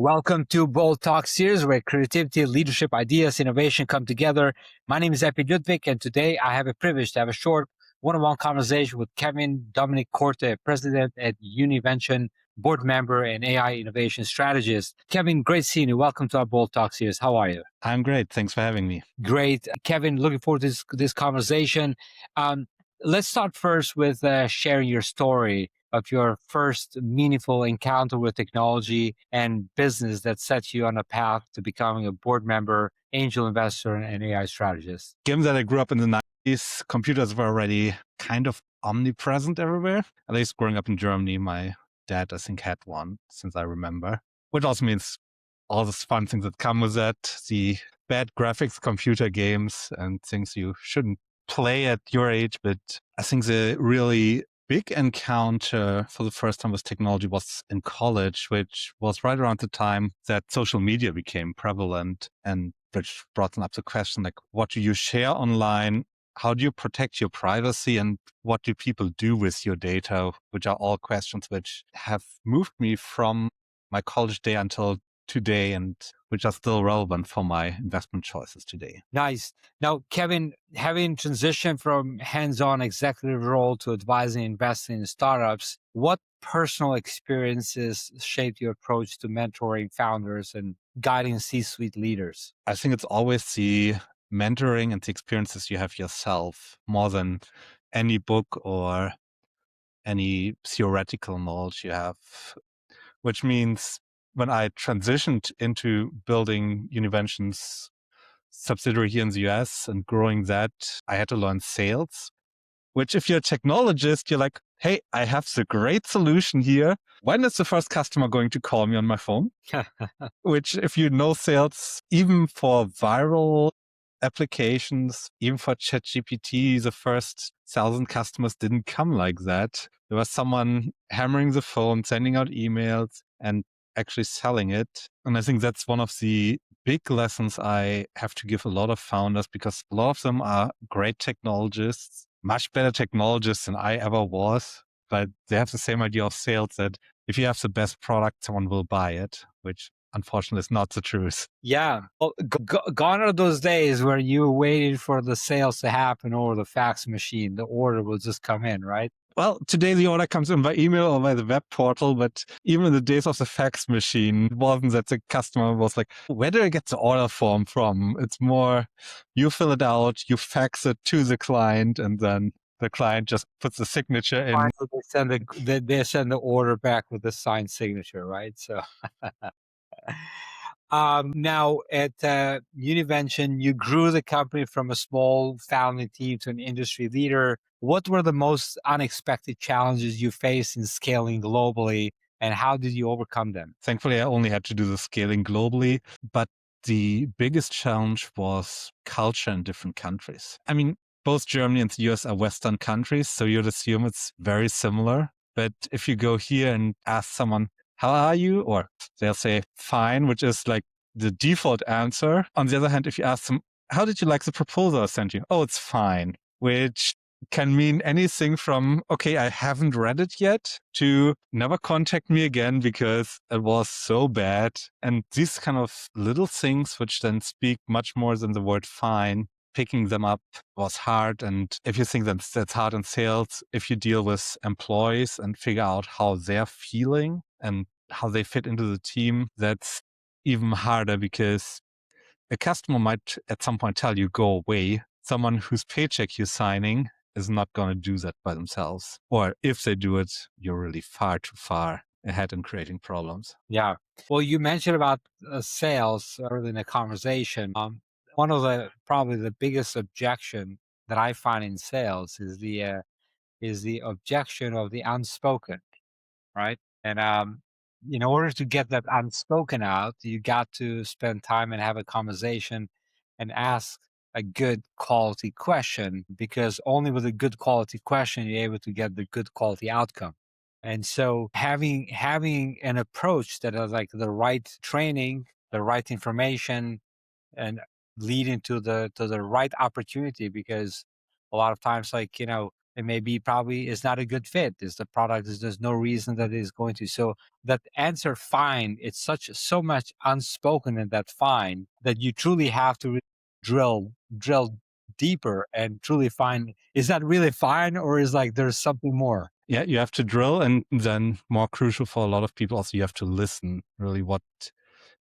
Welcome to Bold Talks series, where creativity, leadership, ideas, innovation come together. My name is Epi Ludvik, and today I have a privilege to have a short one-on-one conversation with Kevin Dominik Korte, president at Univention, board member and AI Innovation Strategist. Kevin, great seeing you. Welcome to our Bold Talks series. How are you? I'm great. Thanks for having me. Great. Kevin, looking forward to this conversation. Let's start first with sharing your story of your first meaningful encounter with technology and business that set you on a path to becoming a board member, angel investor, and AI strategist. Given that I grew up in the 90s, computers were already kind of omnipresent everywhere. At least growing up in Germany, my dad, I think, had one since I remember, which also means all the fun things that come with that, the bad graphics, computer games, and things you shouldn't play at your age. But I think the really big encounter for the first time with technology was in college, which was right around the time that social media became prevalent, and which brought up the question, like, what do you share online? How do you protect your privacy? And what do people do with your data? Which are all questions which have moved me from my college day until today, and which are still relevant for my investment choices today. Nice. Now, Kevin, having transitioned from hands-on executive role to advising and investing in startups, what personal experiences shaped your approach to mentoring founders and guiding C-suite leaders? I think it's always the mentoring and the experiences you have yourself more than any book or any theoretical knowledge you have, which means when I transitioned into building Univention's subsidiary here in the US and growing that, I had to learn sales, which if you're a technologist, you're like, hey, I have the great solution here. When is the first customer going to call me on my phone? Which, if you know sales, even for viral applications, even for ChatGPT, the first 1,000 customers didn't come like that. There was someone hammering the phone, sending out emails, and actually selling it. And I think that's one of the big lessons I have to give a lot of founders, because a lot of them are great technologists, much better technologists than I ever was. But they have the same idea of sales, that if you have the best product, someone will buy it, which unfortunately is not the truth. Yeah. Well, gone are those days where you waited for the sales to happen over the fax machine. The order will just come in, right? Well, today the order comes in by email or by the web portal, but even in the days of the fax machine, it wasn't that the customer was like, where do I get the order form from? It's more, you fill it out, you fax it to the client, and then the client just puts the signature in. Finally, they send the order back with the signed signature, right? So now at Univention, you grew the company from a small founding team to an industry leader. What were the most unexpected challenges you faced in scaling globally, and how did you overcome them? Thankfully, I only had to do the scaling globally, but the biggest challenge was culture in different countries. I mean, both Germany and the US are Western countries, so you'd assume it's very similar. But if you go here and ask someone, how are you? Or they'll say, fine, which is like the default answer. On the other hand, if you ask them, how did you like the proposal I sent you? Oh, it's fine, which can mean anything from, okay, I haven't read it yet, to never contact me again because it was so bad. And these kind of little things, which then speak much more than the word fine, picking them up was hard. And if you think that's hard in sales, if you deal with employees and figure out how they're feeling and how they fit into the team, that's even harder, because a customer might at some point tell you, go away. Someone whose paycheck you're signing is not going to do that by themselves. Or if they do it, you're really far too far ahead in creating problems. Yeah. Well, you mentioned about sales early in the conversation. One of the probably the biggest objection that I find in sales is the objection of the unspoken, right? And in order to get that unspoken out, you got to spend time and have a conversation and ask a good quality question, because only with a good quality question you're able to get the good quality outcome. And so having an approach that is like the right training, the right information, and leading to the right opportunity, because a lot of times, like, it maybe probably is not a good fit. Is the product is there's no reason that it is going to. So that answer fine, it's such so much unspoken in that fine that you truly have to drill deeper and truly find, is that really fine or is like there's something more? Yeah, you have to drill, and then more crucial for a lot of people also, you have to listen really what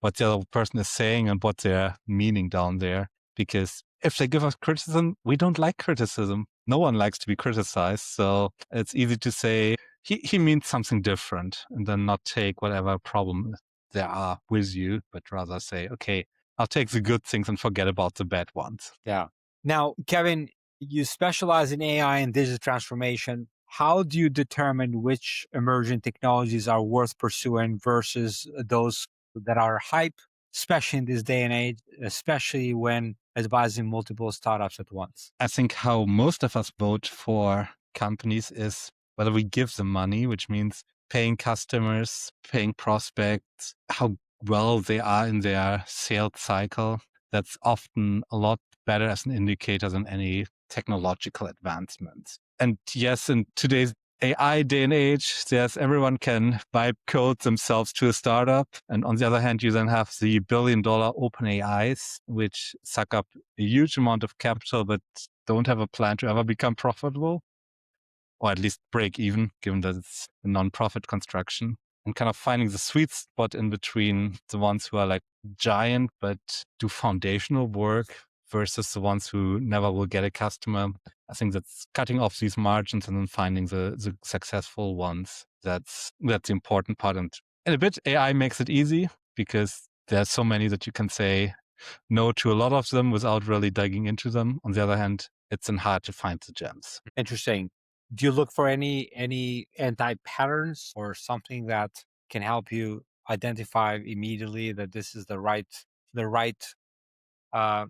the other person is saying and what they're meaning down there. Because if they give us criticism, we don't like criticism. No one likes to be criticized. So it's easy to say he means something different, and then not take whatever problem there are with you, but rather say, okay, I'll take the good things and forget about the bad ones. Yeah. Now, Kevin, you specialize in AI and digital transformation. How do you determine which emerging technologies are worth pursuing versus those that are hype, especially in this day and age, especially when advising multiple startups at once? I think how most of us vote for companies is whether we give them money, which means paying customers, paying prospects, how well they are in their sales cycle. That's often a lot better as an indicator than any technological advancements. And yes, in today's AI day and age, there's everyone can buy code themselves to a startup. And on the other hand, you then have the billion-dollar open AIs, which suck up a huge amount of capital, but don't have a plan to ever become profitable, or at least break even, given that it's a non-profit construction. And kind of finding the sweet spot in between the ones who are like giant but do foundational work versus the ones who never will get a customer. I think that's cutting off these margins and then finding the successful ones. That's the important part. And in a bit, AI makes it easy because there's so many that you can say no to a lot of them without really digging into them. On the other hand, it's then hard to find the gems. Interesting. Do you look for any anti patterns or something that can help you identify immediately that this is the right uh,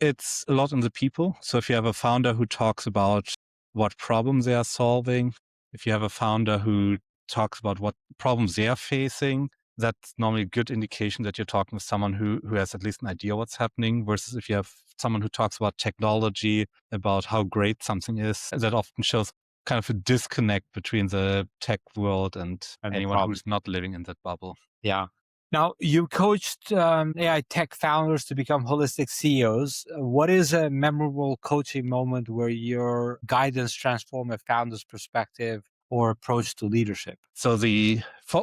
It's a lot on the people. So if you have a founder who talks about what problems they are solving, if you have a founder who talks about what problems they are facing, that's normally a good indication that you're talking with someone who has at least an idea what's happening, versus if you have someone who talks about technology, about how great something is, that often shows kind of a disconnect between the tech world and and the anyone problem? who's not living in that bubble. Yeah. Now, you coached AI tech founders to become holistic CEOs. What is a memorable coaching moment where your guidance transformed a founder's perspective or approach to leadership? So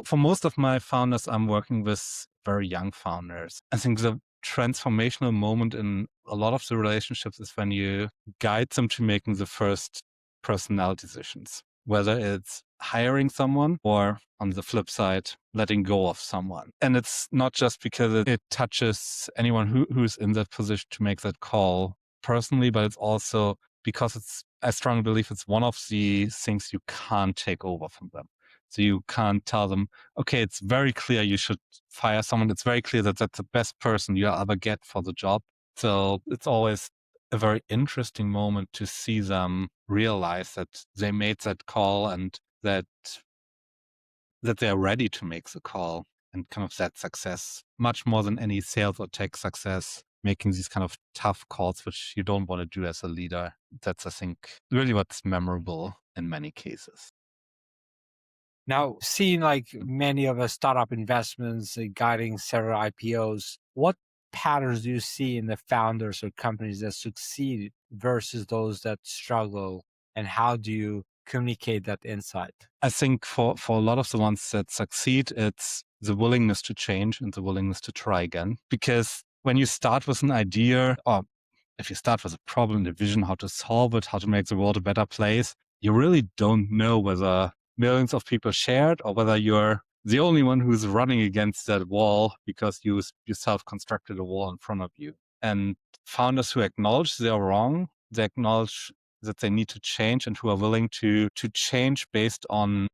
for most of my founders, I'm working with very young founders. I think the transformational moment in a lot of the relationships is when you guide them to making the first personnel decisions, whether it's hiring someone or on the flip side, letting go of someone. And it's not just because it touches anyone who's in that position to make that call personally, but it's also because I strongly believe it's one of the things you can't take over from them. So you can't tell them, okay, it's very clear you should fire someone. It's very clear that that's the best person you'll ever get for the job. So it's always a very interesting moment to see them realize that they made that call and that they're ready to make the call, and kind of that success, much more than any sales or tech success, making these kind of tough calls, which you don't want to do as a leader. That's, I think, really what's memorable in many cases. Now, seeing like many of us startup investments guiding several IPOs, what patterns do you see in the founders or companies that succeed versus those that struggle? And how do you communicate that insight? I think for a lot of the ones that succeed, it's the willingness to change and the willingness to try again. Because when you start with an idea, or if you start with a problem, a vision, how to solve it, how to make the world a better place, you really don't know whether millions of people share it or whether you're the only one who's running against that wall because you self-constructed a wall in front of you. And founders who acknowledge they're wrong, they acknowledge that they need to change, and who are willing to change based on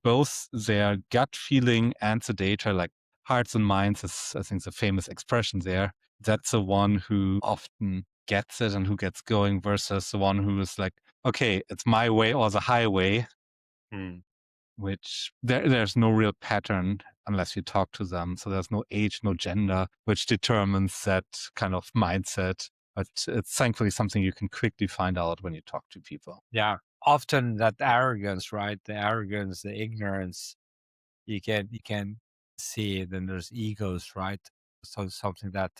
both their gut feeling and the data, like hearts and minds is, I think, the famous expression there. That's the one who often gets it and who gets going, versus the one who is like, okay, it's my way or the highway, Hmm. which there's no real pattern unless you talk to them. So there's no age, no gender, which determines that kind of mindset. But it's thankfully something you can quickly find out when you talk to people. Yeah. often that arrogance, right? The arrogance, the ignorance, you can see it, and there's egos, right? So something that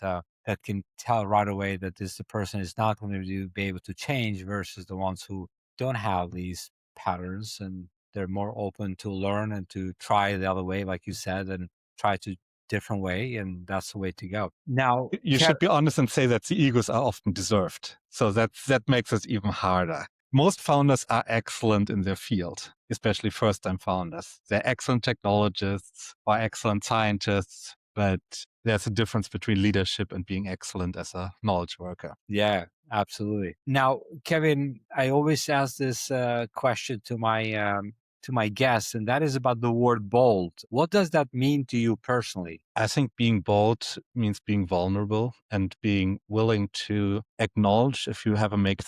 that can tell right away that the person is not going to be able to change versus the ones who don't have these patterns, and they're more open to learn and to try the other way, like you said, and try to different way, and that's the way to go. Now, You should be honest and say that the egos are often deserved. So that makes it even harder. Most founders are excellent in their field, especially first-time founders. They're excellent technologists or excellent scientists, but there's a difference between leadership and being excellent as a knowledge worker. Yeah, absolutely. Now, Kevin, I always ask this question to my guests, and that is about the word bold. What does that mean to you personally? I think being bold means being vulnerable and being willing to acknowledge if you have a make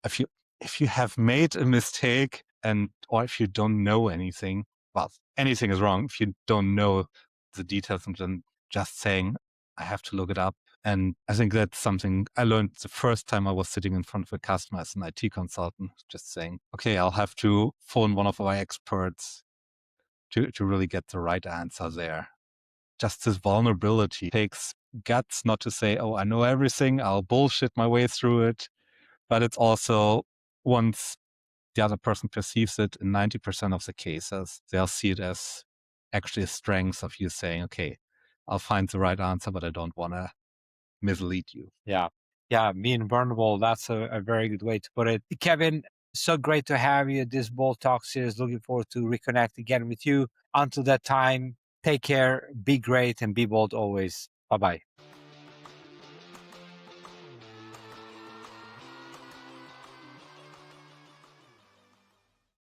if you if you have made a mistake, and or if you don't know anything. Well, anything is wrong if you don't know the details, and then just saying I have to look it up. And I think that's something I learned the first time I was sitting in front of a customer as an IT consultant, just saying, okay, I'll have to phone one of our experts to really get the right answer there. Just this vulnerability takes guts, not to say, oh, I know everything, I'll bullshit my way through it. But it's also, once the other person perceives it, in 90% of the cases, they'll see it as actually a strength of you saying, okay, I'll find the right answer, but I don't want to mislead you. Yeah. Yeah. Being vulnerable, that's a very good way to put it. Kevin, so great to have you at this Bold Talk series. Looking forward to reconnect again with you. Until that time, take care, be great, and be bold always. Bye bye.